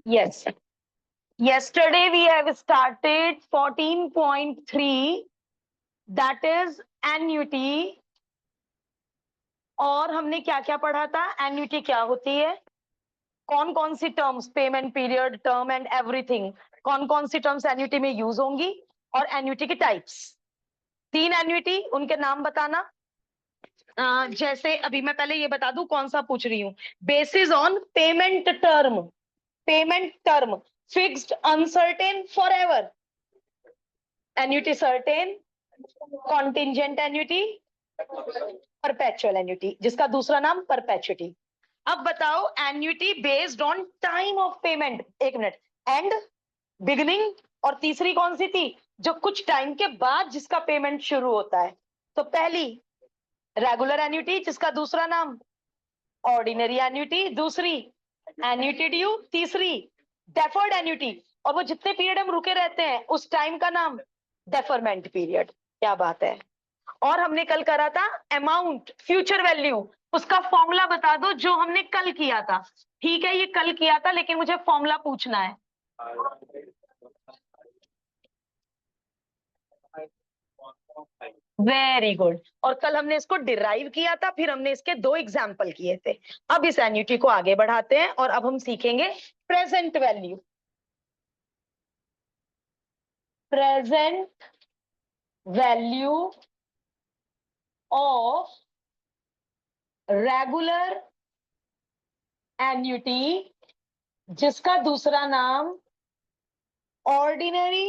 Yes. Yesterday we have started 14.3, that is annuity. और हमने क्या क्या पढ़ा था? एन्युटी क्या होती है, कौन कौन सी terms, payment period, term and everything, कौन कौन सी टर्म्स एन्युटी में यूज होंगी, और एन्युटी के टाइप्स। 3 एन्युटी, उनके नाम बताना। जैसे अभी मैं पहले ये बता दूं कौन सा पूछ रही हूँ। Basis on payment term, payment term fixed, uncertain, forever. Annuity certain, contingent annuity, perpetual annuity, जिसका दूसरा नाम परपेचुटी। अब बताओ, annuity based on time of payment, एक मिनट, एंड, बिगिनिंग, और तीसरी कौन सी थी, जो कुछ टाइम के बाद जिसका पेमेंट शुरू होता है। तो पहली रेगुलर एन्युटी, जिसका दूसरा नाम ऑर्डिनरी एन्युटी, दूसरी एन्युटी ड्यू, तीसरी डेफर्ड एन्युटी, और वो जितने पीरियड हम रुके रहते हैं उस टाइम का नाम डेफरमेंट पीरियड। क्या बात है। और हमने कल करा था अमाउंट, फ्यूचर वैल्यू, उसका फॉर्मूला बता दो जो हमने कल किया था। ठीक है, ये कल किया था लेकिन मुझे फॉर्मूला पूछना है। Very good. और कल हमने इसको डिराइव किया था, फिर हमने इसके 2 एग्जाम्पल किए थे। अब इस एन्युटी को आगे बढ़ाते हैं और अब हम सीखेंगे present value. Present value of regular annuity, जिसका दूसरा नाम ऑर्डिनरी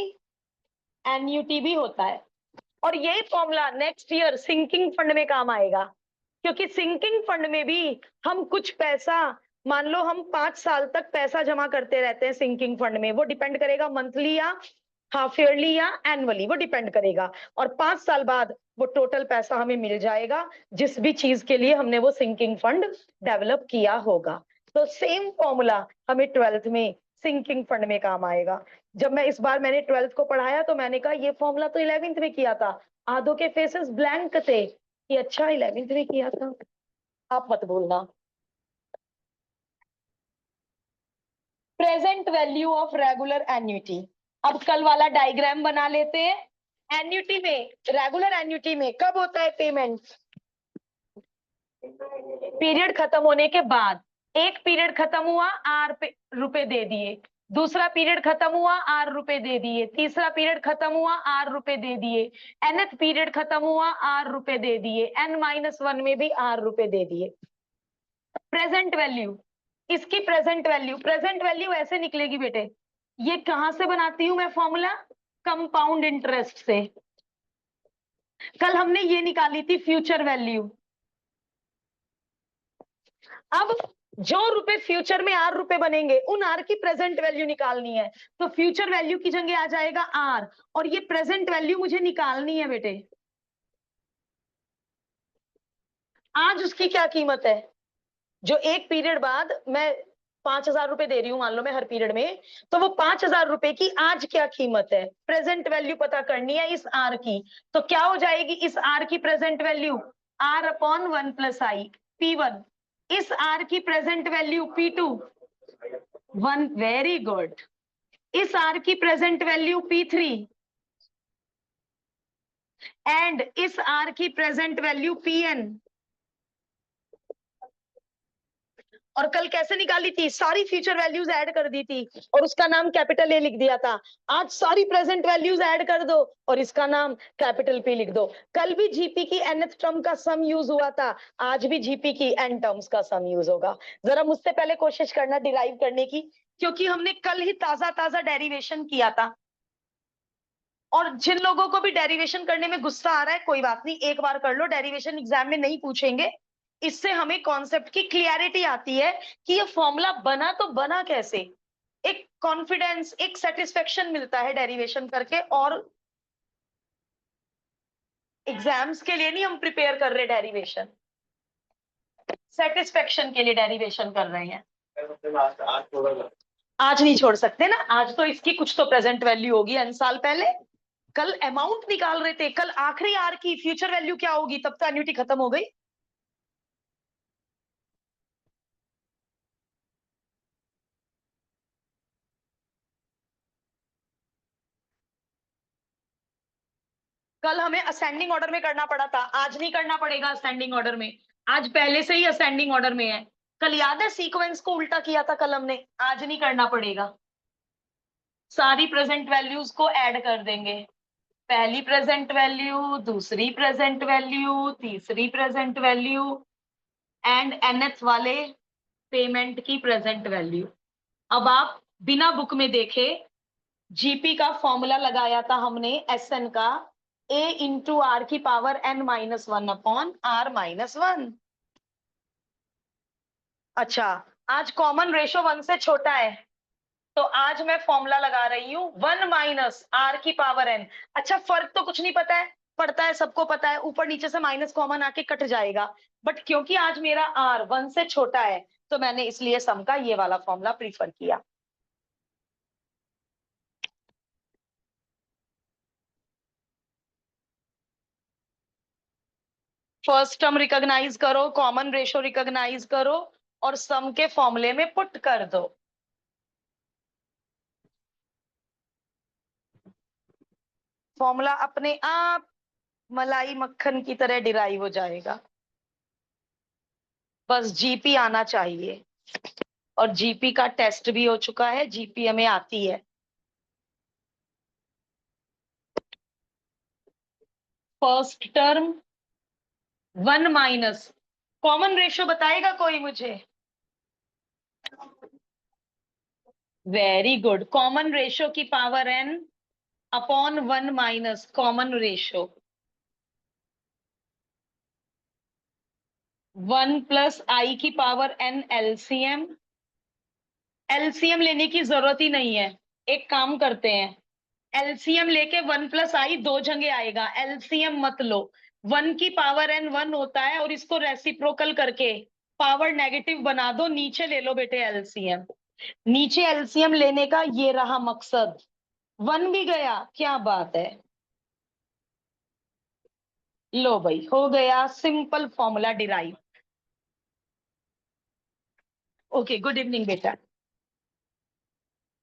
एन्युटी भी होता है। और यही formula next year sinking fund में काम आएगा, क्योंकि सिंकिंग फंड में भी हम कुछ पैसा, मान लो हम 5 साल तक पैसा जमा करते रहते हैं सिंकिंग फंड में, वो डिपेंड करेगा मंथली या हाफ ईयरली या एनुअली, वो डिपेंड करेगा। और 5 साल बाद वो टोटल पैसा हमें मिल जाएगा जिस भी चीज के लिए हमने वो सिंकिंग फंड डेवलप किया होगा। तो सेम फॉर्मूला हमें 12th में सिंकिंग फंड में काम आएगा। जब मैं इस बार मैंने 12th को पढ़ाया तो मैंने कहा ये फॉर्मूला तो 11th में किया था। आधों के फेसेस ब्लैंक थे कि अच्छा 11th में किया था। आप मत भूलना। Present value of regular annuity. अब कल वाला डायग्राम बना लेते हैं। एन्युटी में, रेगुलर एन्युटी में कब होता है पेमेंट? पीरियड खत्म होने के बाद। एक पीरियड खत्म हुआ, रुपए दे दिए, दूसरा पीरियड खत्म हुआ, रुपए दे दिए, तीसरा पीरियड खत्म हुआ, रुपए दे दिए, nth पीरियड खत्म हुआ, रुपए दे दिए, n-1 में भी रुपए दे दिए। प्रेजेंट वैल्यू, इसकी प्रेजेंट वैल्यू ऐसे निकलेगी बेटे। ये कहां से बनाती हूं मैं फॉर्मूला? कंपाउंड इंटरेस्ट से। कल हमने ये निकाली थी फ्यूचर वैल्यू। अब जो रुपए फ्यूचर में रुपए बनेंगे उन की प्रेजेंट वैल्यू निकालनी है। तो फ्यूचर वैल्यू की जगह आ जाएगा और ये प्रेजेंट वैल्यू मुझे निकालनी है बेटे। आज उसकी क्या कीमत है, जो एक पीरियड बाद मैं 5,000 रुपए दे रही हूं, मान लो मैं हर पीरियड में, तो वो 5,000 रुपए की आज क्या कीमत है, प्रेजेंट वैल्यू पता करनी है इस की। तो क्या हो जाएगी इस की present value? r/1 + i, P1। इस की present value P2, 1। Very good. इस की प्रेजेंट वैल्यू P3 एंड इस की प्रेजेंट वैल्यू Pn। और कल कैसे निकाली थी? सारी फ्यूचर वैल्यूज ऐड कर दी थी और उसका नाम कैपिटल ए लिख दिया था। आज सारी प्रेजेंट वैल्यूज ऐड कर दो और इसका नाम कैपिटल पी लिख दो। कल भी जीपी की nth टर्म का सम यूज हुआ था, आज भी जीपी की n टर्म्स का सम यूज होगा। जरा मुझसे पहले कोशिश करना डिराइव करने की, क्योंकि हमने कल ही ताजा ताजा डेरिवेशन किया था। और जिन लोगों को भी डेरिवेशन करने में गुस्सा आ रहा है, कोई बात नहीं, एक बार कर लो, डेरिवेशन एग्जाम में नहीं पूछेंगे। इससे हमें कॉन्सेप्ट की क्लियरिटी आती है कि ये फॉर्मूला बना तो बना कैसे। एक कॉन्फिडेंस, एक सेटिस्फेक्शन मिलता है डेरिवेशन करके। और एग्जाम्स के लिए नहीं हम प्रिपेयर कर रहे डेरिवेशन, सेटिस्फेक्शन के लिए डेरिवेशन कर रहे हैं। आज नहीं छोड़ सकते ना, आज तो इसकी कुछ तो प्रेजेंट वैल्यू होगी n साल पहले। कल अमाउंट निकाल रहे थे, कल आखिरी की फ्यूचर वैल्यू क्या होगी, तब तो एन्युटी खत्म हो गई। कल हमें असेंडिंग ऑर्डर में करना पड़ा था, आज नहीं करना पड़ेगा असेंडिंग ऑर्डर में, आज पहले से ही असेंडिंग ऑर्डर में है। कल याद है सीक्वेंस को उल्टा किया था कल हमने, आज नहीं करना पड़ेगा। सारी प्रेजेंट वैल्यूज को ऐड कर देंगे, पहली प्रेजेंट वैल्यू, दूसरी प्रेजेंट वैल्यू, तीसरी प्रेजेंट वैल्यू एंड nth वाले पेमेंट की प्रेजेंट वैल्यू। अब आप बिना बुक में देखे जीपी का फॉर्मूला लगाया था हमने एस एन का, ए इंटू आर की power n minus one upon r minus one. अच्छा, आज कॉमन रेशो वन से छोटा है, तो आज मैं फॉर्मूला लगा रही हूं वन माइनस आर की पावर एन। अच्छा, फर्क तो कुछ नहीं पता है, पड़ता है, सबको पता है, ऊपर नीचे से माइनस कॉमन आके कट जाएगा, बट क्योंकि आज मेरा आर वन से छोटा है तो मैंने इसलिए सम का ये वाला फॉर्मूला प्रीफर किया। फर्स्ट टर्म रिकॉग्नाइज करो, कॉमन रेशो रिकॉग्नाइज करो और सम के फॉर्मूले में पुट कर दो। फॉर्मूला अपने आप मलाई मक्खन की तरह डिराइव हो जाएगा, बस जीपी आना चाहिए। और जीपी का टेस्ट भी हो चुका है, जीपी हमें आती है। First term one minus, common ratio बताएगा कोई मुझे? वेरी गुड, कॉमन रेशियो की power n upon one minus common ratio, one plus i की पावर एन एलसीएम। एलसीएम लेने की जरूरत ही नहीं है, एक काम करते हैं, एलसीएम लेके वन प्लस आई दो जगह आएगा, एलसीएम मत लो। वन की पावर एन वन होता है और इसको रेसिप्रोकल करके पावर नेगेटिव बना दो, नीचे ले लो बेटे एलसीएम। नीचे एलसीएम लेने का ये रहा मकसद, वन भी गया, क्या बात है। लो भाई, हो गया simple formula derive. Okay, good evening बेटा।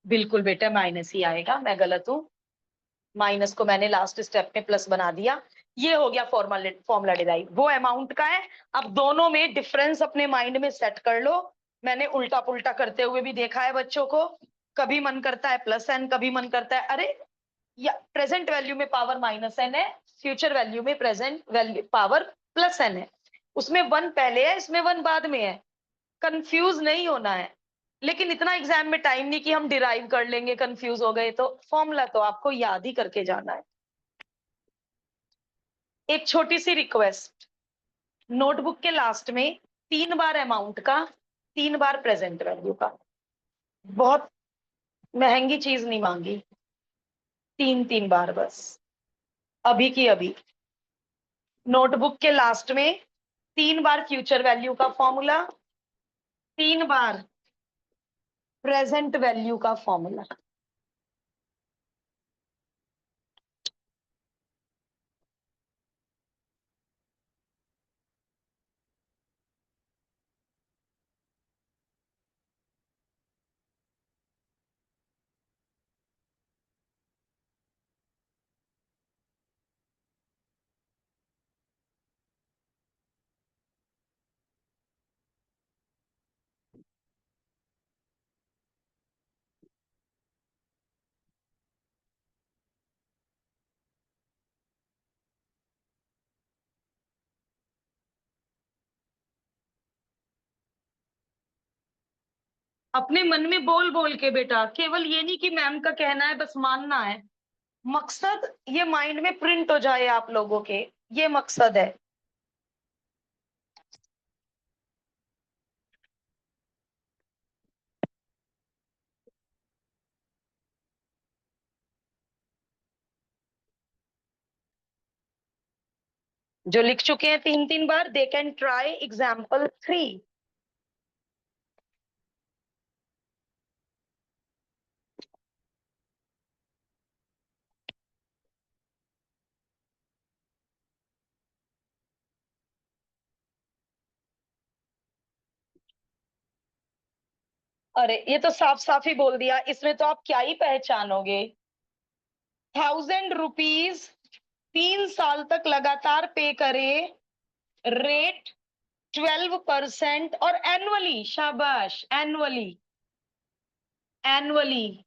बिल्कुल बेटा माइनस ही आएगा, मैं गलत हूं, माइनस को मैंने लास्ट स्टेप में प्लस बना दिया। ये हो गया फॉर्मूला डिराइव, वो अमाउंट का है। अब दोनों में डिफरेंस अपने माइंड में सेट कर लो। मैंने उल्टा पुल्टा करते हुए भी देखा है बच्चों को, कभी मन करता है प्लस एन, कभी मन करता है अरे या प्रेजेंट वैल्यू में पावर माइनस एन है, फ्यूचर वैल्यू में present value power plus n है, उसमें वन पहले है, इसमें वन बाद में है। कंफ्यूज नहीं होना है, लेकिन इतना एग्जाम में टाइम नहीं कि हम डिराइव कर लेंगे, कंफ्यूज हो गए तो फॉर्मूला तो आपको याद ही करके जाना है। एक छोटी सी रिक्वेस्ट, नोटबुक के लास्ट में 3 बार अमाउंट का, 3 बार प्रेजेंट वैल्यू का, बहुत महंगी चीज नहीं मांगी, 3 3 बार बस, अभी की अभी। नोटबुक के लास्ट में 3 बार फ्यूचर वैल्यू का फॉर्मूला, 3 बार प्रेजेंट वैल्यू का फॉर्मूला। अपने मन में बोल बोल के बेटा, केवल ये नहीं कि मैम का कहना है बस मानना है, मकसद ये माइंड में प्रिंट हो जाए आप लोगों के, ये मकसद है। जो लिख चुके हैं 3 3 बार, दे कैन ट्राई एग्जाम्पल 3। अरे ये तो साफ साफ ही बोल दिया, इसमें तो आप क्या ही पहचानोगे। 1000 रुपीज 3 साल तक लगातार पे करे, रेट 12% और एनुअली, शाबाश, एनुअली, एनुअली,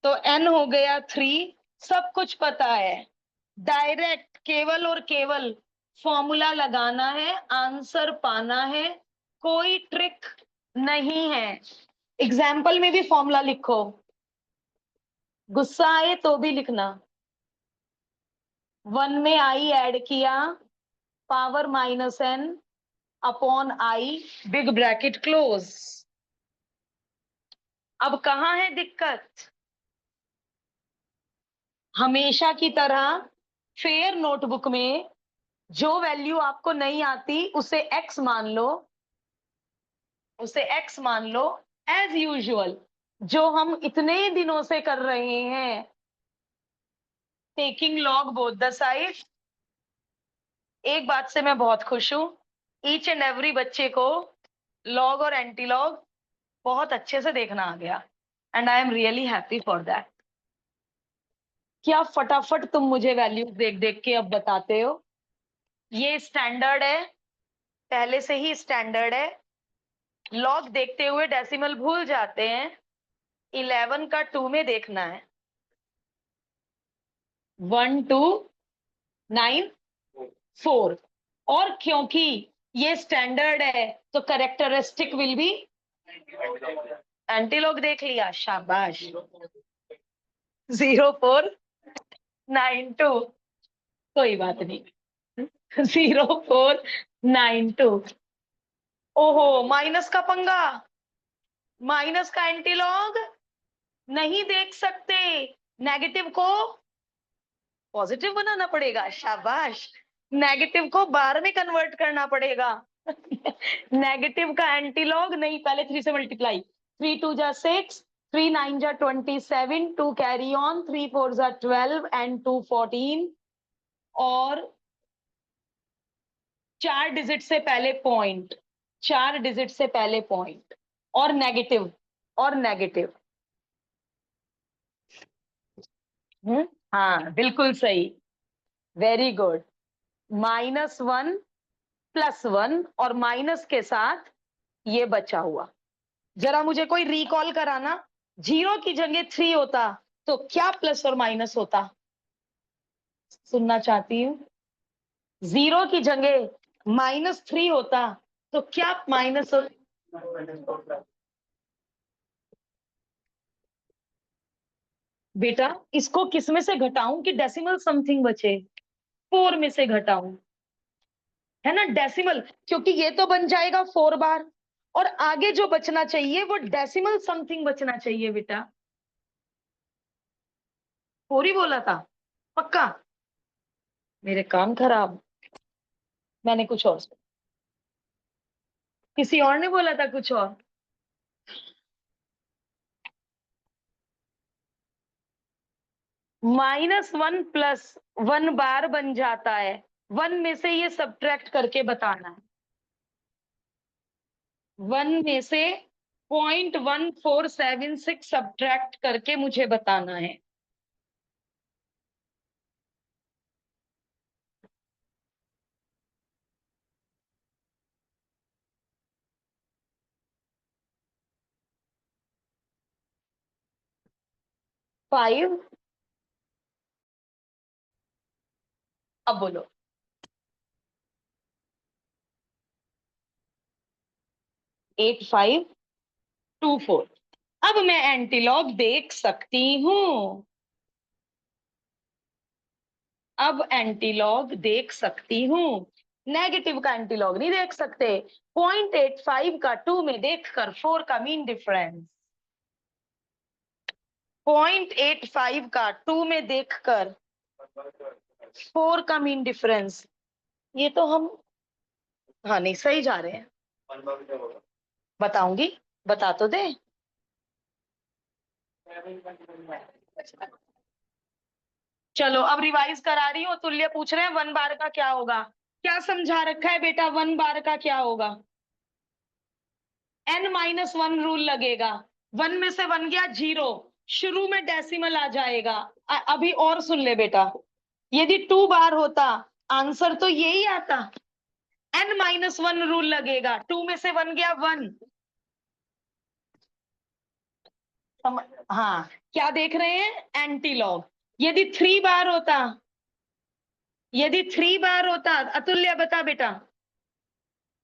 तो एन हो गया 3, सब कुछ पता है, डायरेक्ट केवल और केवल फॉर्मूला लगाना है, आंसर पाना है, कोई ट्रिक नहीं है। एग्जाम्पल में भी फॉर्मूला लिखो, गुस्सा आए तो भी लिखना। 1 में आई ऐड किया, power -n upon I, big bracket close. अब कहां है दिक्कत? हमेशा की तरह फेयर नोटबुक में जो वैल्यू आपको नहीं आती उसे x मान लो, उसे x मान लो, एज यूजुअल जो हम इतने दिनों से कर रहे हैं, taking log both the side. एक बात से मैं बहुत खुश हूं, ईच एंड एवरी बच्चे को लॉग और एंटी लॉग बहुत अच्छे से देखना आ गया, and I am really happy for that. क्या फटाफट तुम मुझे वैल्यूज देख देख के अब बताते हो। ये स्टैंडर्ड है, पहले से ही स्टैंडर्ड है। लॉग देखते हुए डेसिमल भूल जाते हैं, 11 का 2 में देखना है, 1 2 9 4, और क्योंकि ये स्टैंडर्ड है तो characteristic will be anti log. देख लिया, शाबाश, 0492, कोई बात नहीं, 0492। ओहो, माइनस का पंगा, माइनस का एंटी लॉग नहीं देख सकते, नेगेटिव को पॉजिटिव बनाना पड़ेगा, शाबाश, नेगेटिव को बार में कन्वर्ट करना पड़ेगा। नेगेटिव का एंटी लॉग नहीं, पहले 3 से मल्टीप्लाई, 3 2 जा 6, 3 9 जा 27, 2 कैरी ऑन, 3 4 जा 12 एंड 2 14, और 4 डिजिट से पहले पॉइंट, 4 डिजिट से पहले पॉइंट, और नेगेटिव, और नेगेटिव। हाँ बिल्कुल सही, वेरी गुड। -1 +1 और माइनस के साथ ये बचा हुआ। जरा मुझे कोई रिकॉल कराना, 0 की जगह 3 होता तो क्या प्लस और माइनस होता, सुनना चाहती हूँ। 0 की जगह -3 होता तो क्या माइनस और, बेटा इसको किस में से घटाऊं कि डेसिमल समथिंग बचे, 4 में से घटाऊं, है ना, डेसिमल, क्योंकि ये तो बन जाएगा 4 बार, और आगे जो बचना चाहिए वो डेसिमल समथिंग बचना चाहिए बेटा। 4 ही बोला था पक्का, मेरे कान खराब, मैंने कुछ और सुना। किसी और ने बोला था कुछ और। -1 + 1 बार बन जाता है, 1 में से ये सब्ट्रैक्ट करके बताना है, 1 में से 0.1476 सब्ट्रैक्ट करके मुझे बताना है। फाइव, अब बोलो। 8524। अब मैं एंटीलॉग देख सकती हूँ, अब एंटीलॉग देख सकती हूँ, नेगेटिव का एंटीलॉग नहीं देख सकते। 0.85 का 2 में देखकर 4 का मीन डिफरेंस, 0.85 का 2 में देखकर 4 का मीन डिफरेंस, ये तो हम, हाँ नहीं सही जा रहे हैं, बताऊंगी, बता तो दे। चलो अब रिवाइज करा रही हूँ, तुल्य पूछ रहे हैं 1 बार का क्या होगा, क्या समझा रखा है बेटा, 1 बार का क्या होगा, n-1 रूल लगेगा, 1 में से 1 गया 0, शुरू में डेसिमल आ जाएगा। अभी और सुन ले बेटा, यदि 2 बार होता आंसर तो यही आता, n-1 रूल लगेगा, 2 में से 1 गया 1। हाँ, क्या देख रहे हैं, एंटी लॉग। यदि 3 बार होता, यदि 3 बार होता, अतुल्य बता बेटा,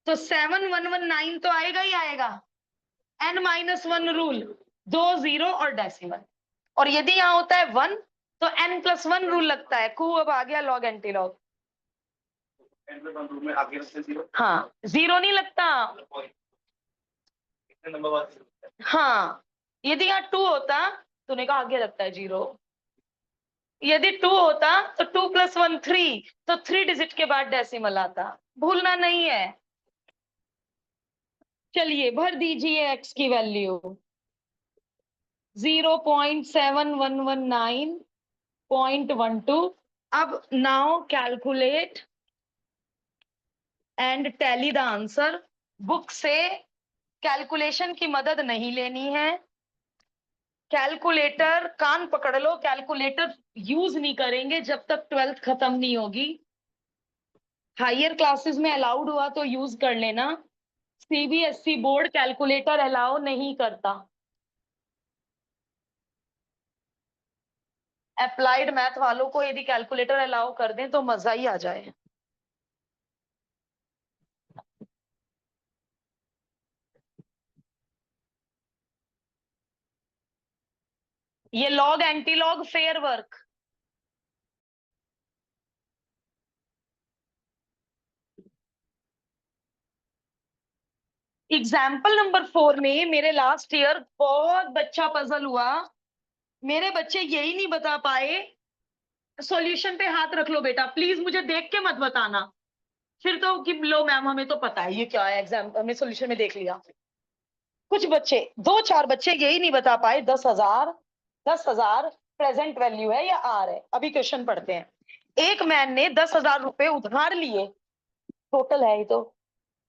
तो 7,119 तो आएगा ही आएगा, n-1 रूल, 2 0 और डेसिमल। और यदि यहाँ होता है 1 तो n+1 रूल लगता है, खूब अब आ गया लॉग एंटी लॉग। हाँ, 0 नहीं लगता। हाँ, यदि यहाँ 2 होता, तूने कहा आगे लगता है 0। यदि 2 होता तो 2 + 1 3, तो 3 डिजिट के बाद डेसिमल आता, भूलना नहीं है। चलिए भर दीजिए x की वैल्यू 0.7119.12। अब now calculate and tally the answer. Book से कैलकुलेशन की मदद नहीं लेनी है, कैलकुलेटर कान पकड़ लो, कैलकुलेटर यूज नहीं करेंगे जब तक 12th खत्म नहीं होगी। हायर क्लासेस में अलाउड हुआ तो यूज कर लेना, सीबीएसई बोर्ड कैलकुलेटर अलाउ नहीं करता। अप्लाइड मैथ वालों को यदि कैलकुलेटर अलाउ कर दें तो मजा ही आ जाए। ये log anti log fair work. Example number 4 में मेरे लास्ट ईयर बहुत बच्चा पजल हुआ, मेरे बच्चे यही नहीं बता पाए। सॉल्यूशन पे हाथ रख लो बेटा प्लीज, मुझे देख के मत बताना फिर तो कि लो मैम हमें तो पता है ये क्या है, एग्जाम हमने सॉल्यूशन में देख लिया। कुछ बच्चे, 2-4 बच्चे यही नहीं बता पाए 10,000 प्रेजेंट वैल्यू है या आर है। अभी क्वेश्चन पढ़ते हैं। एक मैन ने 10,000 रुपए उधार लिए, टोटल है ये तो,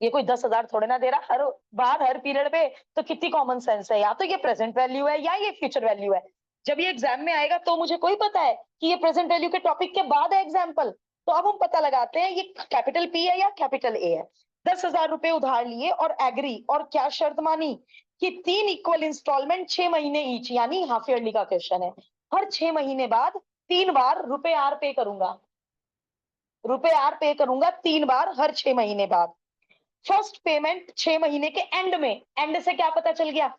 ये कोई 10,000 थोड़े ना दे रहा हर बार हर पीरियड पे। तो कितनी कॉमन सेंस है, या तो ये प्रेजेंट वैल्यू है या ये फ्यूचर वैल्यू है। जब ये एग्जाम में आएगा तो मुझे कोई पता है कि ये प्रेजेंट वैल्यू के टॉपिक के बाद है एग्जाम्पल। तो अब हम पता लगाते हैं ये कैपिटल पी है या कैपिटल ए है। 10,000 रुपए उधार लिए और एग्री, और क्या शर्त मानी कि 3 इक्वल इंस्टॉलमेंट 6 महीने ईच, यानी हाफ ईयरली का क्वेश्चन है। हर 6 महीने बाद 3 बार रुपए आर पे करूंगा, रुपए आर पे करूंगा 3 बार हर 6 महीने बाद। फर्स्ट पेमेंट 6 महीने के एंड में, एंड से क्या पता चल गया,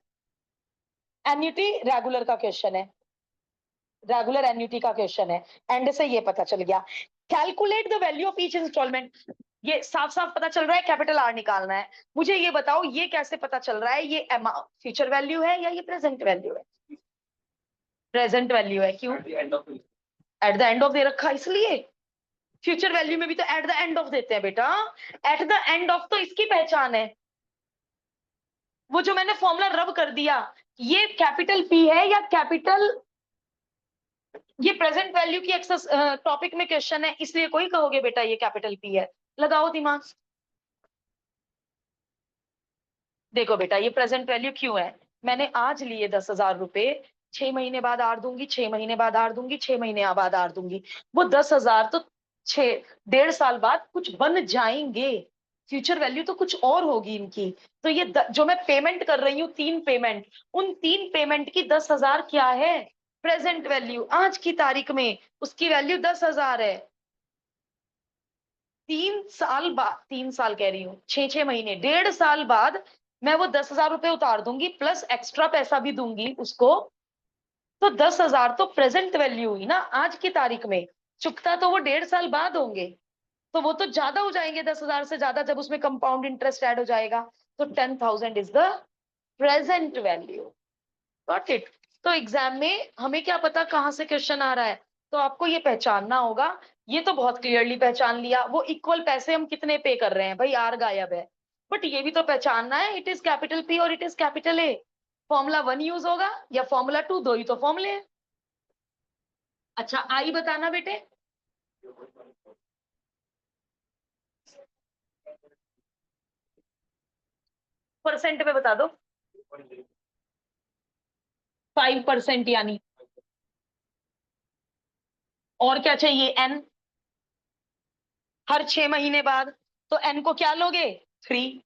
एन्युटी रेगुलर का क्वेश्चन है, रेगुलर एन्युटी का क्वेश्चन है, एंड से ये पता चल गया। Calculate the value of each instalment, ये साफ साफ पता चल रहा है कैपिटल आर निकालना है। मुझे ये बताओ ये कैसे पता चल रहा है, ये फ्यूचर वैल्यू है या ये प्रेजेंट वैल्यू है, प्रेजेंट वैल्यू है। क्यों, एट द एंड ऑफ दे रखा इसलिए। फ्यूचर वैल्यू में भी तो एट द एंड ऑफ देते हैं बेटा, एट द एंड ऑफ तो इसकी पहचान है। वो जो मैंने फॉर्मूला रब कर दिया, ये कैपिटल पी है या कैपिटल, ये प्रेजेंट वैल्यू की एक्सेस टॉपिक में क्वेश्चन है इसलिए कोई कहोगे बेटा ये कैपिटल पी है। लगाओ दिमाग। देखो बेटा ये प्रेजेंट वैल्यू क्यों है, मैंने आज लिए 10,000 रुपए, 6 महीने बाद आर दूंगी, 6 महीने बाद आर दूंगी, 6 महीने बाद आर दूंगी। वो 10,000 तो 1.5 साल बाद कुछ बन जाएंगे, फ्यूचर वैल्यू तो कुछ और होगी इनकी। तो ये जो मैं पेमेंट कर रही हूँ 3 पेमेंट, उन 3 पेमेंट की 10,000 क्या है, प्रेजेंट वैल्यू आज की तारीख में उसकी वैल्यू 10,000 है। 3 साल बाद, 3 साल कह रही हूँ, 6-6 महीने, 1.5 साल बाद मैं वो 10,000 रुपए उतार दूंगी प्लस एक्स्ट्रा पैसा भी दूंगी उसको। तो 10,000 तो प्रेजेंट वैल्यू हुई ना आज की तारीख में, चुकता तो वो 1.5 साल बाद होंगे, तो वो तो ज्यादा हो जाएंगे 10,000 से ज्यादा जब उसमें कंपाउंड इंटरेस्ट ऐड हो जाएगा। तो 10,000 is the present value. Got it. तो एग्जाम में हमें क्या पता कहाँ से क्वेश्चन आ रहा है, तो आपको ये पहचानना होगा। ये तो बहुत क्लियरली पहचान लिया, वो इक्वल पैसे हम कितने पे कर रहे हैं भाई, आर गायब है। बट ये भी तो पहचानना है इट इज कैपिटल पी और it is capital A. Formula 1 use होगा या फॉर्मूला 2, दो ही तो फॉर्मूले हैं। अच्छा आई बताना बेटे, परसेंट में बता दो। 5% यानी, और क्या चाहिए, एन, हर 6 महीने बाद, तो एन को क्या लोगे 3,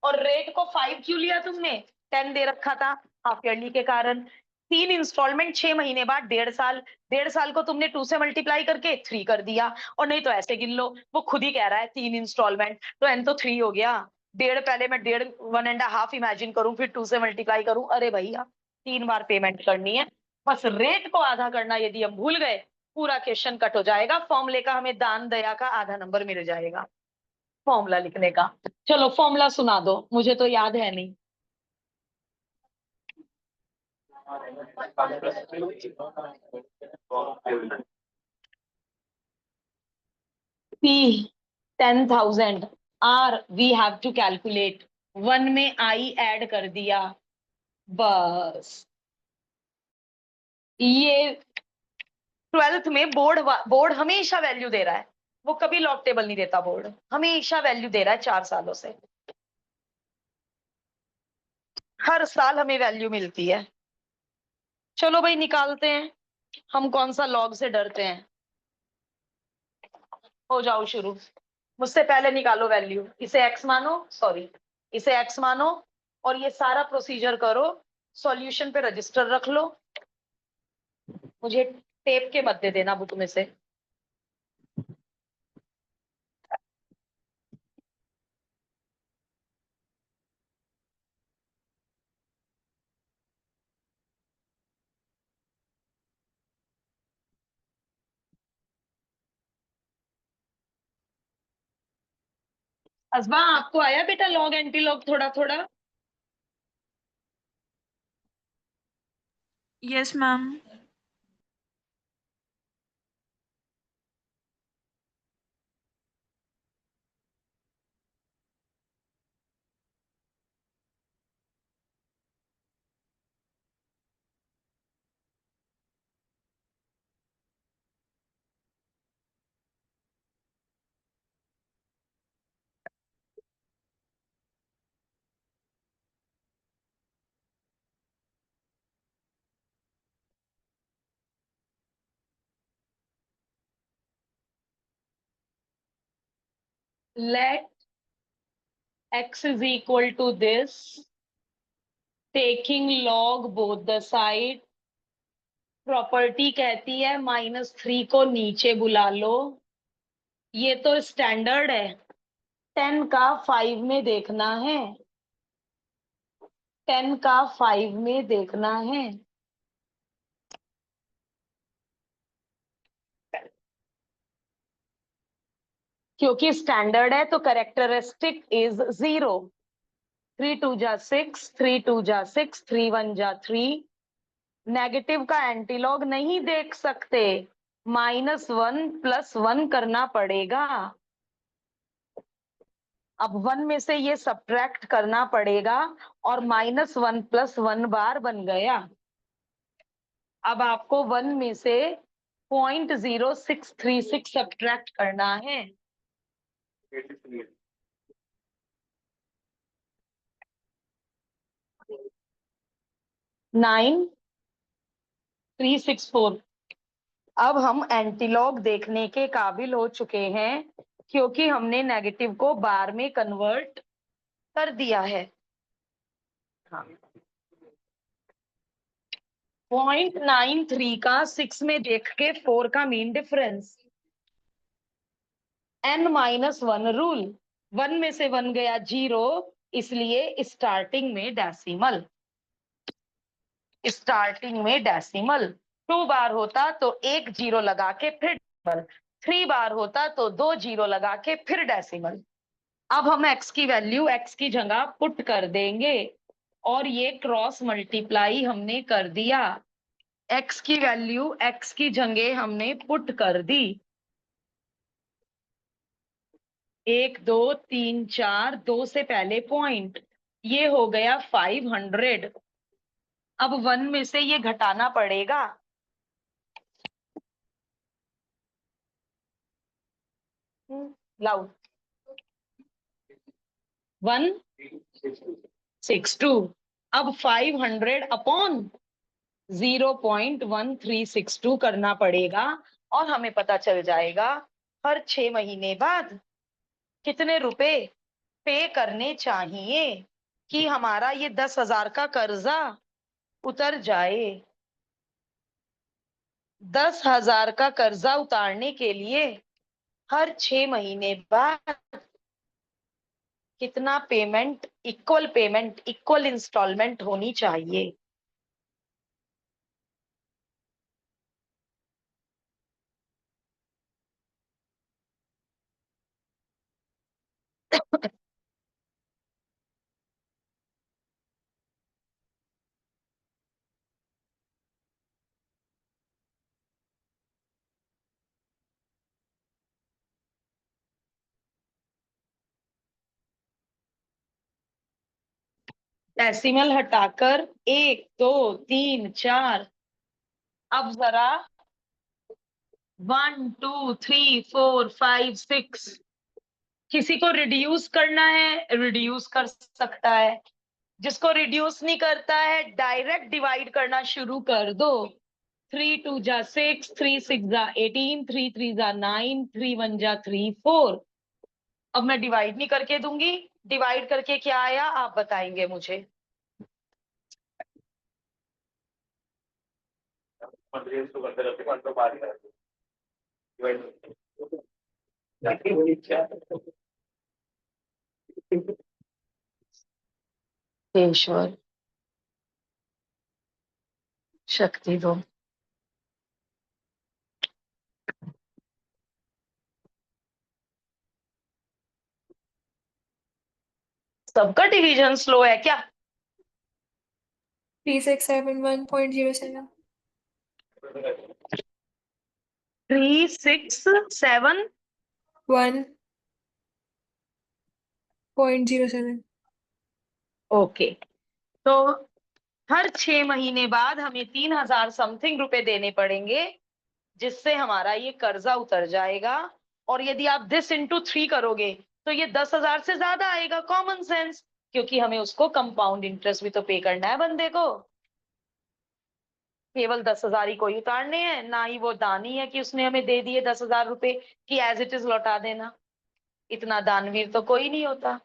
और रेट को 5 क्यों लिया तुमने, 10 दे रखा था हाफ ईयरली के कारण। 3 इंस्टॉलमेंट 6 महीने बाद 1.5 साल, 1.5 साल को तुमने 2 से मल्टीप्लाई करके 3 कर दिया, और नहीं तो ऐसे गिन लो, वो खुद ही कह रहा है 3 इंस्टॉलमेंट, तो एन तो 3 हो गया। 1.5 पहले मैं 1.5 1.5 इमेजिन करूं, फिर 2 से मल्टीप्लाई करूं, अरे भैया 3 बार पेमेंट करनी है। बस रेट को आधा करना यदि हम भूल गए, पूरा क्वेश्चन कट हो जाएगा, फॉर्मूले का हमें दान दया का आधा नंबर मिल जाएगा फॉर्मूला लिखने का। चलो फॉर्मूला सुना दो, मुझे तो याद है नहीं। P 10,000, R we have to calculate, 1 में I ऐड कर दिया, बस। ये 12th में बोर्ड हमेशा वैल्यू दे रहा है, वो कभी लॉग टेबल नहीं देता, बोर्ड हमेशा वैल्यू दे रहा है 4 सालों से, हर साल हमें वैल्यू मिलती है। चलो भाई निकालते हैं, हम कौन सा लॉग से डरते हैं। हो जाओ शुरू, मुझसे पहले निकालो वैल्यू, इसे x मानो, सॉरी इसे x मानो, और ये सारा प्रोसीजर करो, सॉल्यूशन पे रजिस्टर रख लो, मुझे टेप के मत दे देना बुक में से। असबा आपको आया बेटा लॉग एंटी लॉग थोड़ा थोड़ा? Yes ma'am. Let x is equal to this, taking log both the side, property कहती है -3 को नीचे बुला लो, ये तो स्टैंडर्ड है, 10 का 5 में देखना है, 10 का 5 में देखना है। क्योंकि स्टैंडर्ड है तो करेक्टरिस्टिक इज 0। 3 2 जा 6, 3 2 जा 6, 3 1 जा 3। नेगेटिव का एंटीलॉग नहीं देख सकते, -1 + 1 करना पड़ेगा। अब 1 में से ये सब्ट्रैक्ट करना पड़ेगा, और -1 + 1 बार बन गया। अब आपको 1 में से 0.0636 सब्ट्रैक्ट करना है। 9364। अब हम एंटीलॉग देखने के काबिल हो चुके हैं, क्योंकि हमने नेगेटिव को बार में कन्वर्ट कर दिया है। हाँ। 0.93 का 6 में देख के 4 का मीन डिफरेंस, n-1 रूल, 1 में से 1 गया 0, इसलिए स्टार्टिंग में डेसिमल, स्टार्टिंग में डेसिमल। 2 बार होता तो 1 0 लगा के फिर डेसिमल, 3 बार होता तो 2 0 लगा के फिर डेसिमल। अब हम x की वैल्यू x की जगह पुट कर देंगे, और ये क्रॉस मल्टीप्लाई हमने कर दिया, x की वैल्यू x की जगह हमने पुट कर दी, 1 2 3 4, 2 से पहले पॉइंट, ये हो गया 500। अब 1 में से ये घटाना पड़ेगा, लाउड 162। अब 500 अपॉन 0.1362 करना पड़ेगा, और हमें पता चल जाएगा हर 6 महीने बाद कितने रुपए पे करने चाहिए कि हमारा ये 10,000 का कर्जा उतर जाए। 10,000 का कर्जा उतारने के लिए हर 6 महीने बाद कितना पेमेंट इक्वल इंस्टॉलमेंट होनी चाहिए। डेसिमल हटाकर 1 2 3 4। अब जरा 1 2 3 4 5 6 किसी को रिड्यूस करना है रिड्यूस कर सकता है। जिसको रिड्यूस नहीं करता है डायरेक्ट डिवाइड करना शुरू कर दो। 3 2 जा 6, 3 6 जा 18, 3 3 जा 9, 3 1 जा 3 4। अब मैं डिवाइड नहीं करके दूंगी। डिवाइड करके क्या आया आप बताएंगे मुझे। ईश्वर शक्ति दो। सबका डिवीजन स्लो है क्या? 3671.07 3 6 7। 1.07। ओके। तो हर 6 महीने बाद हमें 3,000 समथिंग रुपए देने पड़ेंगे जिससे हमारा ये कर्जा उतर जाएगा। और यदि आप दिस इंटू 3 करोगे तो ये 10,000 से ज्यादा आएगा। कॉमन सेंस, क्योंकि हमें उसको कंपाउंड इंटरेस्ट भी तो पे करना है बंदे को। केवल 10,000 ही कोई उतारने हैं, ना ही वो दानी है कि उसने हमें दे दिए 10,000 रुपए कि एज इट इज लौटा देना। इतना दानवीर तो कोई नहीं होता।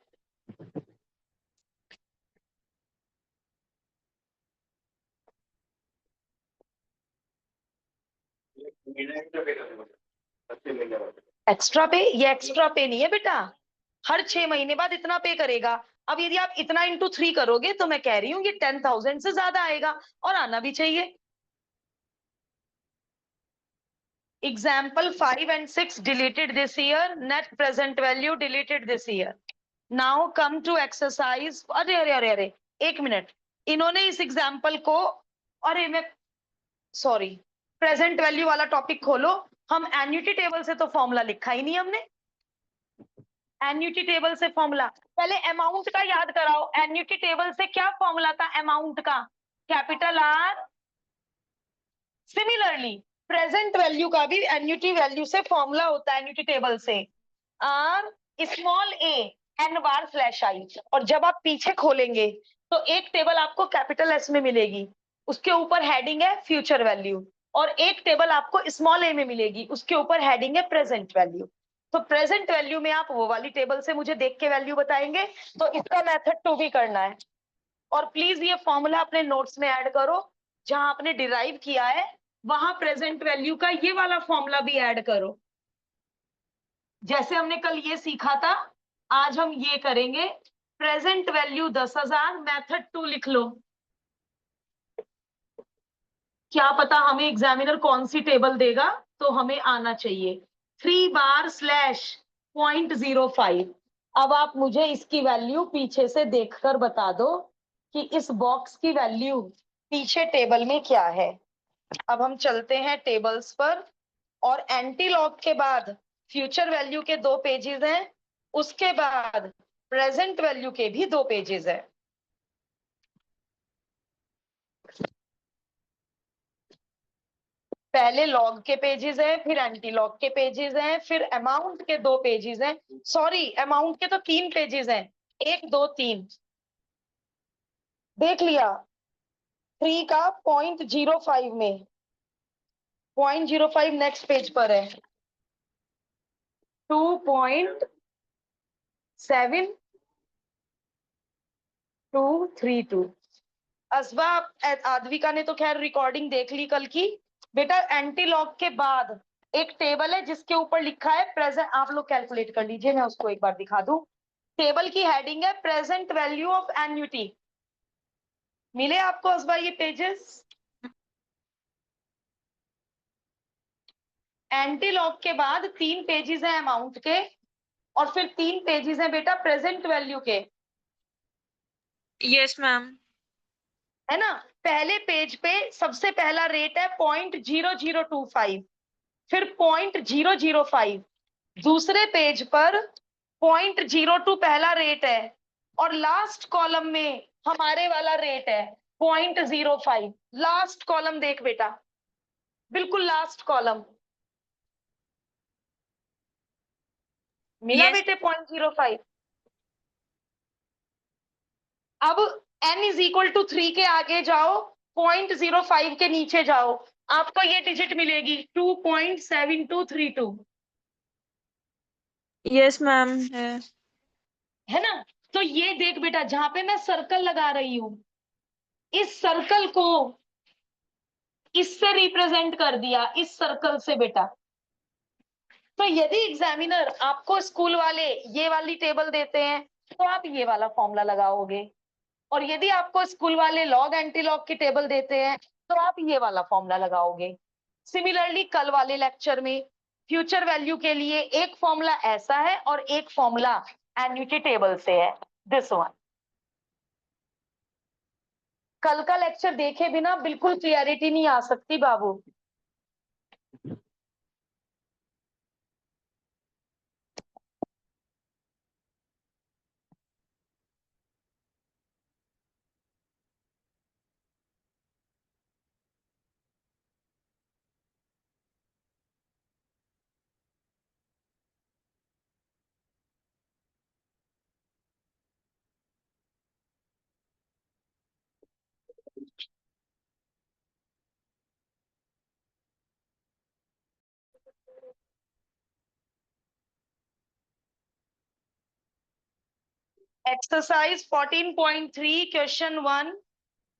एक्स्ट्रा पे? ये एक्स्ट्रा पे नहीं है बेटा। हर 6 महीने बाद इतना पे करेगा। अब यदि आप इतना इंटू 3 करोगे तो मैं कह रही हूँ ये 10,000 से ज्यादा आएगा और आना भी चाहिए। Example 5 and 6 deleted this year. Net present value deleted this year. Now come to exercise. अरे अरे अरे अरे, एक मिनट। इन्होंने इस एग्जाम्पल को, अरे मैं सॉरी, प्रेजेंट वैल्यू वाला टॉपिक खोलो। हम एन्युटी टेबल से तो फॉर्मूला लिखा ही नहीं हमने। एन्युटी टेबल से फॉर्मूला पहले अमाउंट का याद कराओ। एन्युटी टेबल से क्या फॉर्मूला था अमाउंट का? Capital R. Similarly present value का भी एन्युटी वैल्यू से फॉर्मूला होता है एन्युटी टेबल से। R small a n bar slash i. और जब आप पीछे खोलेंगे तो एक टेबल आपको कैपिटल एस में मिलेगी, उसके ऊपर हेडिंग है फ्यूचर वैल्यू। और एक टेबल आपको स्मॉल ए में मिलेगी, उसके ऊपर हेडिंग है प्रेजेंट वैल्यू। तो प्रेजेंट वैल्यू में आप वो वाली टेबल से मुझे देख के वैल्यू बताएंगे। तो इसका मेथड 2 भी करना है। और प्लीज ये फॉर्मूला अपने नोट्स में ऐड करो। जहां आपने डिराइव किया है वहां प्रेजेंट वैल्यू का ये वाला फॉर्मूला भी ऐड करो। जैसे हमने कल ये सीखा था आज हम ये करेंगे। प्रेजेंट वैल्यू 10,000, मेथड 2 लिख लो। क्या पता हमें एग्जामिनर कौन सी टेबल देगा, तो हमें आना चाहिए 3 बार/0.05। अब आप मुझे इसकी वैल्यू पीछे से देखकर बता दो कि इस बॉक्स की वैल्यू पीछे टेबल में क्या है। अब हम चलते हैं टेबल्स पर। और एंटी लॉग के बाद फ्यूचर वैल्यू के 2 पेजेस हैं, उसके बाद प्रेजेंट वैल्यू के भी 2 पेजेस हैं। पहले लॉग के पेजेस हैं, फिर एंटी लॉग के पेजेस हैं, फिर अमाउंट के 2 पेजेस हैं। सॉरी, अमाउंट के तो 3 पेजेस हैं, 1 2 3। देख लिया। 3 का 0.05 में, 0.05 नेक्स्ट पेज पर है। 2.7232। असबा आद्विका ने तो खैर रिकॉर्डिंग देख ली कल की। बेटा एंटी लॉग के बाद एक टेबल है जिसके ऊपर लिखा है प्रेजेंट, आप लोग कैलकुलेट कर लीजिए, मैं उसको एक बार दिखा दूं। टेबल की हेडिंग है प्रेजेंट वैल्यू ऑफ एन्युटी। मिले आपको असबा ये पेजेस? एंटी लॉग के बाद 3 पेजेस हैं अमाउंट के, और फिर 3 पेजेस हैं बेटा प्रेजेंट वैल्यू के, यस मैम। है ना। पहले पेज पे सबसे पहला रेट है 0.0025, फिर 0.005, दूसरे पेज पर 0.02 पहला रेट है, और लास्ट कॉलम में हमारे वाला रेट है 0.05। लास्ट कॉलम देख बेटा, बिल्कुल लास्ट कॉलम। मिला यस। बेटे 0.05। अब n इज इक्वल टू 3 के आगे जाओ, 0.05 के नीचे जाओ, आपको ये डिजिट मिलेगी 2.7232, यस मैम है ना। तो ये देख बेटा, जहां पे मैं सर्कल लगा रही हूं, इस सर्कल को इससे रिप्रेजेंट कर दिया, इस सर्कल से बेटा। तो यदि एग्जामिनर आपको स्कूल वाले ये वाली टेबल देते हैं तो आप ये वाला फॉर्मूला लगाओगे, और यदि आपको स्कूल वाले लॉग एंटी लॉग की टेबल देते हैं तो आप ये वाला फॉर्मूला लगाओगे। सिमिलरली कल वाले लेक्चर में फ्यूचर वैल्यू के लिए एक फॉर्मूला ऐसा है और एक फॉर्मूला एन्युटी टेबल से है, दिस वन। कल का लेक्चर देखे बिना बिल्कुल क्लियरिटी नहीं आ सकती बाबू। एक्सरसाइज 14.3 क्वेश्चन 1,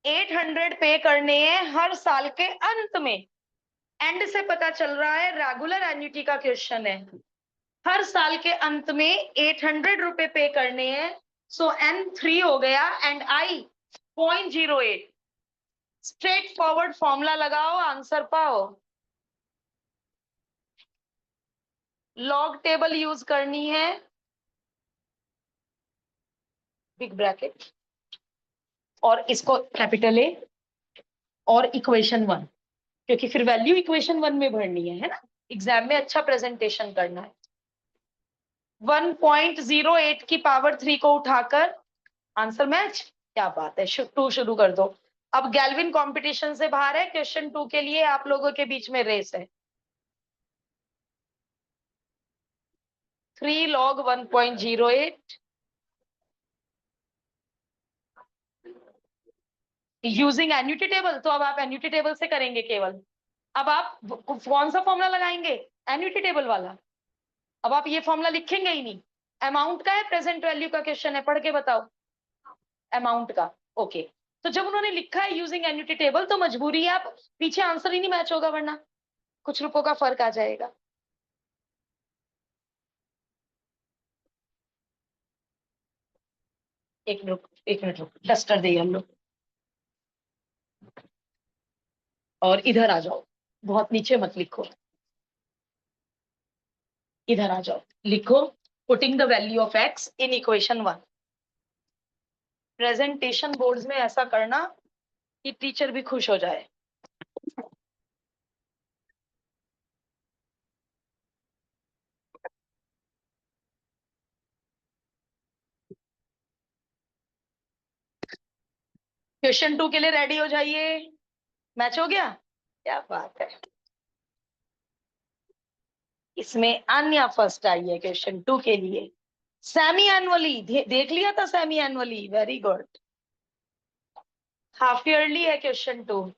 800 पे करने हैं हर साल के अंत में। एंड से पता चल रहा है रेगुलर एन्युटी का क्वेश्चन है। हर साल के अंत में 800 रुपए पे करने हैं। सो N3 हो गया and I 0.08। Straight forward formula लगाओ, आंसर पाओ। लॉग टेबल यूज करनी है, बिग ब्रैकेट, और इसको कैपिटल ए, और इक्वेशन 1, क्योंकि फिर वैल्यू इक्वेशन 1 में भरनी है ना। एग्जाम में अच्छा प्रेजेंटेशन करना है। 1.08 की पावर 3 को उठाकर आंसर मैच, क्या बात है। 2 शुरू कर दो। अब गैल्विन कंपटीशन से बाहर है, क्वेश्चन 2 के लिए आप लोगों के बीच में रेस है। 3 log 1.08 यूजिंग एन्युटी टेबल। तो अब आप एन्युटी टेबल से करेंगे केवल। अब आप कौन सा फॉर्मूला लगाएंगे? एन्युटी टेबल वाला। अब आप ये फॉर्मूला लिखेंगे ही नहीं। अमाउंट का है, प्रेजेंट वैल्यू का क्वेश्चन है, पढ़ के बताओ अमाउंट का। ओके, तो जब उन्होंने लिखा है यूजिंग एन्युटी टेबल तो मजबूरी है, आप पीछे आंसर ही नहीं मैच होगा, वरना कुछ रुपयों का फर्क आ जाएगा। एक मिनट रुक, डस्टर दे हम लोग, और इधर आ जाओ। बहुत नीचे मत लिखो, इधर आ जाओ, लिखो putting the value of x in equation 1। Presentation boards में ऐसा करना कि टीचर भी खुश हो जाए। क्वेश्चन 2 के लिए रेडी हो जाइए। मैच हो गया, क्या बात है। इसमें अन्य फर्स्ट आई है क्वेश्चन 2 के लिए। सेमी एनुअली देख लिया था, semi annually, very good. Half yearly है क्वेश्चन 2।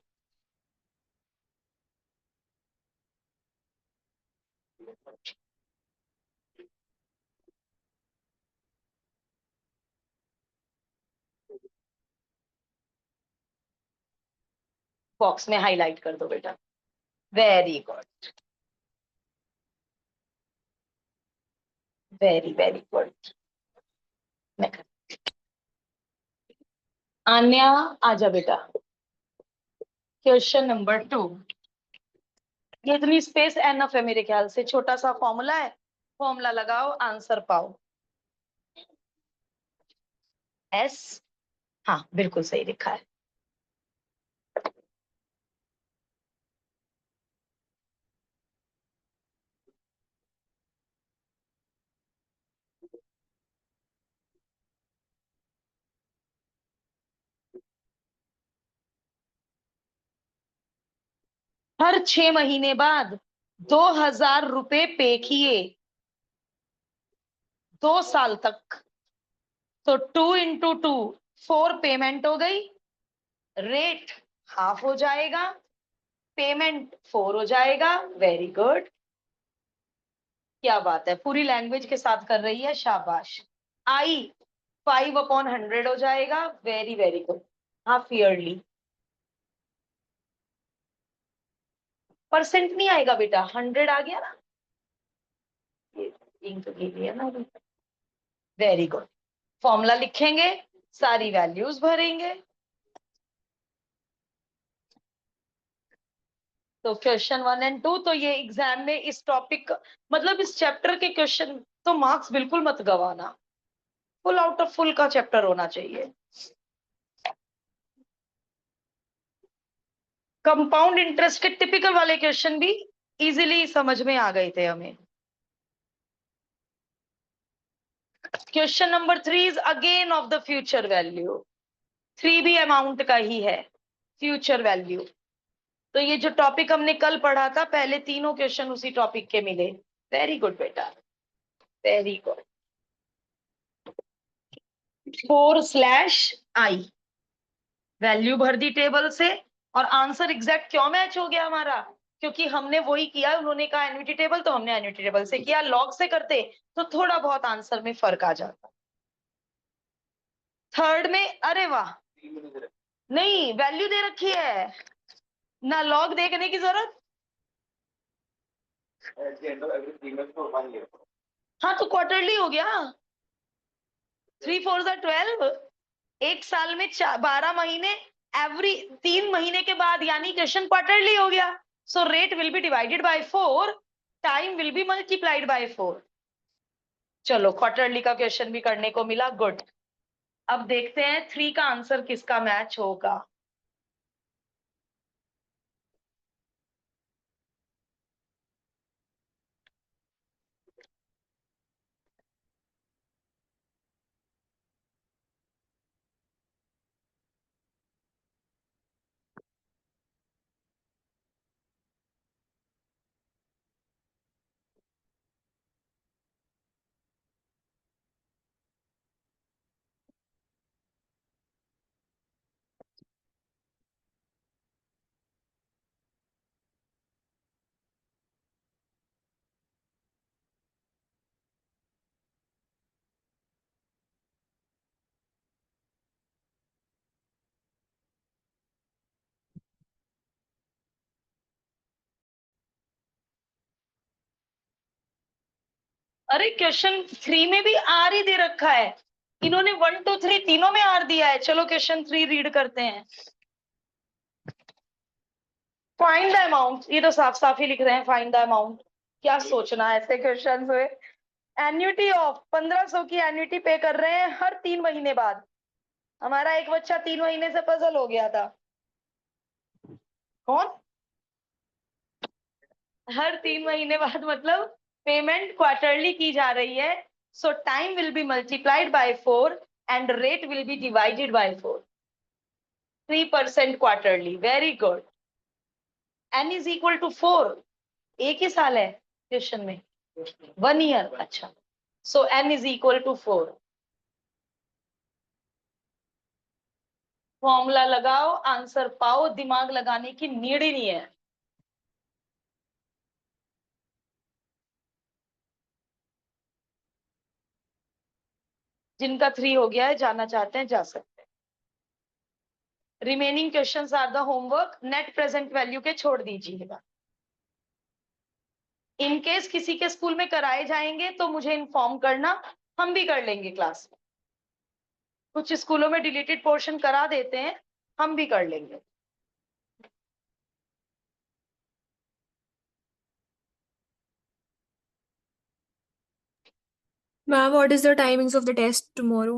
बॉक्स में हाईलाइट कर दो बेटा। Very good, very very good. Anya आजा बेटा। Question number 2। ये इतनी स्पेस एनफ है मेरे ख्याल से, छोटा सा फॉर्मूला है, फॉर्मूला लगाओ आंसर पाओ। एस, हाँ बिल्कुल सही लिखा है। हर 6 महीने बाद 2,000 रुपए पे किए, 2 साल तक, तो 2 × 2 4 पेमेंट हो गई, रेट हाफ हो जाएगा, पेमेंट 4 हो जाएगा। वेरी गुड, क्या बात है, पूरी लैंग्वेज के साथ कर रही है, शाबाश। आई 5/100 हो जाएगा। Very very good, half yearly. Percent नहीं आएगा बेटा, 100 आ गया ना, ये इंक के लिए ना। वेरी गुड, फॉर्मूला लिखेंगे, सारी वैल्यूज भरेंगे। तो क्वेश्चन 1 और 2, तो ये एग्जाम में इस टॉपिक, मतलब इस चैप्टर के क्वेश्चन तो मार्क्स बिल्कुल मत गवाना, फुल आउट ऑफ फुल का चैप्टर होना चाहिए। कंपाउंड इंटरेस्ट के टिपिकल वाले क्वेश्चन भी इजीली समझ में आ गए थे हमें। Question number 3 is again of the future value. 3 भी अमाउंट का ही है, फ्यूचर वैल्यू। तो ये जो टॉपिक हमने कल पढ़ा था, पहले तीनों क्वेश्चन उसी टॉपिक के मिले। वेरी गुड बेटा, वेरी गुड। 4/I, वैल्यू भर दी टेबल से, और आंसर एग्जैक्ट क्यों मैच हो गया हमारा, क्योंकि हमने वही किया, उन्होंने कहा एन्युटी टेबल तो हमने एन्युटी टेबल से किया। लॉग से करते तो थोड़ा बहुत आंसर में फर्क आ जाता। थर्ड में, अरे वाह, नहीं वैल्यू दे रखी है ना, लॉग देखने की जरूरत। हाँ तो क्वार्टरली हो गया, 3 4 12, एक साल में 12 महीने, एवरी 3 महीने के बाद, यानी क्वेश्चन क्वार्टरली हो गया। So rate will be divided by 4, time will be multiplied by 4। चलो क्वार्टरली का क्वेश्चन भी करने को मिला, गुड। अब देखते हैं 3 का आंसर किसका मैच होगा। अरे क्वेश्चन 3 में भी आर ही दे रखा है, इन्होंने 1 2 3 तीनों में आर दिया है। चलो क्वेश्चन 3 रीड करते हैं। फाइंड द अमाउंट, ये तो साफ साफ ही लिख रहे हैं, फाइंड द अमाउंट। क्या सोचना है ऐसे क्वेश्चन हुए। एन्युटी ऑफ 1500 की एन्युटी पे कर रहे हैं हर 3 महीने बाद। हमारा एक बच्चा 3 महीने से पजल हो गया था। कौन? हर 3 महीने बाद मतलब पेमेंट क्वार्टरली की जा रही है, so time will be multiplied by 4 and rate will be divided by 4। 3% quarterly, very good. n is equal to 4, एक ही साल है क्वेश्चन में, 1 ईयर, अच्छा। So n is equal to 4। Formula लगाओ आंसर पाओ, दिमाग लगाने की नीड ही नहीं है। जिनका 3 हो गया है, जाना चाहते हैं जा सकते हैं। Remaining questions are the homework, net present value के छोड़ दीजिएगा। इन केस किसी के स्कूल में कराए जाएंगे तो मुझे इन्फॉर्म करना, हम भी कर लेंगे क्लास में। कुछ स्कूलों में डिलीटेड पोर्शन करा देते हैं, हम भी कर लेंगे। Ma'am, what is the timings of the test tomorrow?